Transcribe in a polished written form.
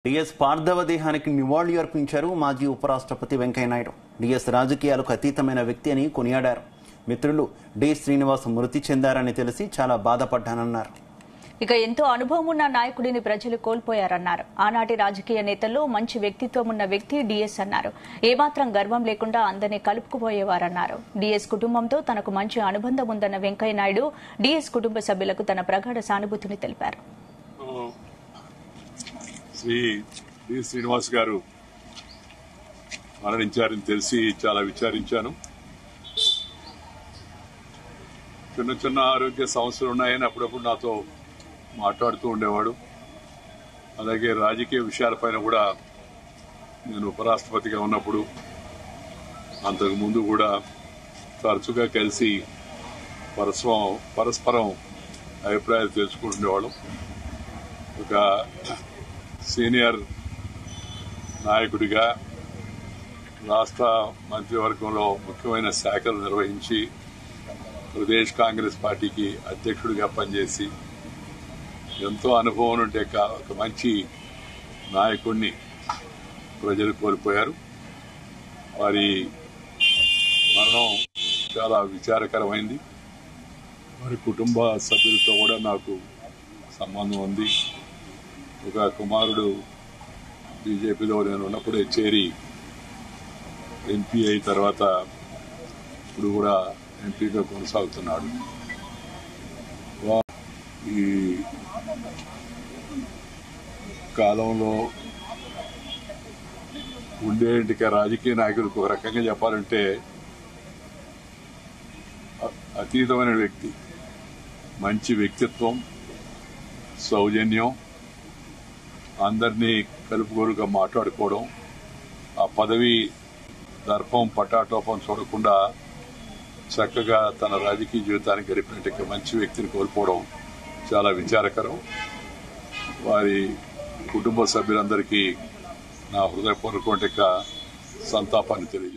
DS పార్థవ దేహానికి నివాళులు అర్పించారు మాజీ ఉపరాష్ట్రపతి వెంకయ్యనాయుడు. డిఎస్ రాజకీయాలకు అతీతమైన వ్యక్తి అని కొనియాడారు. మిత్రులు డి శ్రీనివాస్ మృతి చెందారని తెలిసి చాలా బాధపడ్డానన్నారు. ఇక ఎంతో అనుభవం ఉన్న నాయకుడిని ప్రజలు కోల్పోయారన్నారు. ఆనాటి రాజకీయ నేతల్లో మంచి వ్యక్తిత్వం ఉన్న వ్యక్తి డిఎస్ అన్నారు. ఏమాత్రం గర్వం లేకుండా అందరినీ కలుపుకుపోయేవారన్నారు. డిఎస్ కుటుంబంతో తనకు మంచి అనుబంధం ఉందన్న వెంకయ్యనాయుడు డిఎస్ కుటుంబ సభ్యులకు తన ప్రగాఢ సానుభూతిని తెలిపారు. శ్రీ డి శ్రీనివాస్ గారు మరణించారని తెలిసి చాలా విచారించాను. చిన్న చిన్న ఆరోగ్య సమస్యలు ఉన్నాయని అప్పుడప్పుడు నాతో మాట్లాడుతూ ఉండేవాడు. అలాగే రాజకీయ విషయాలపైన కూడా నేను ఉపరాష్ట్రపతిగా ఉన్నప్పుడు అంతకుముందు కూడా తరచుగా కలిసి పరస్పరం అభిప్రాయాలు తెలుసుకుంటుండేవాళ్ళం. ఒక సీనియర్ నాయకుడిగా రాష్ట్ర మంత్రివర్గంలో ముఖ్యమైన శాఖలు నిర్వహించి ప్రదేశ్ కాంగ్రెస్ పార్టీకి అధ్యక్షుడిగా పనిచేసి ఎంతో అనుభవం ఉంటే ఒక మంచి నాయకుడిని ప్రజలు కోల్పోయారు. వారి మరణం చాలా విచారకరమైంది. వారి కుటుంబ సభ్యులతో కూడా నాకు సంబంధం ఉంది. ఒక కుమారుడు బీజేపీలో నేను ఉన్నప్పుడే చేరి ఎంపీ అయిన తర్వాత ఇప్పుడు కూడా ఎంపీగా కొనసాగుతున్నాడు. ఈ కాలంలో ఉండేంటికి రాజకీయ నాయకుడికి ఒక రకంగా చెప్పాలంటే అతీతమైన వ్యక్తి, మంచి వ్యక్తిత్వం, సౌజన్యం, అందరినీ కలుపుగోలుగా మాట్లాడుకోవడం, ఆ పదవి దర్పం పటాటోపం చూడకుండా చక్కగా తన రాజకీయ జీవితాన్ని గడిపినట్టు మంచి వ్యక్తిని కోల్పోవడం చాలా విచారకరం. వారి కుటుంబ సభ్యులందరికీ నా హృదయపూర్వక సంతాపాన్ని తెలియజేస్తాను.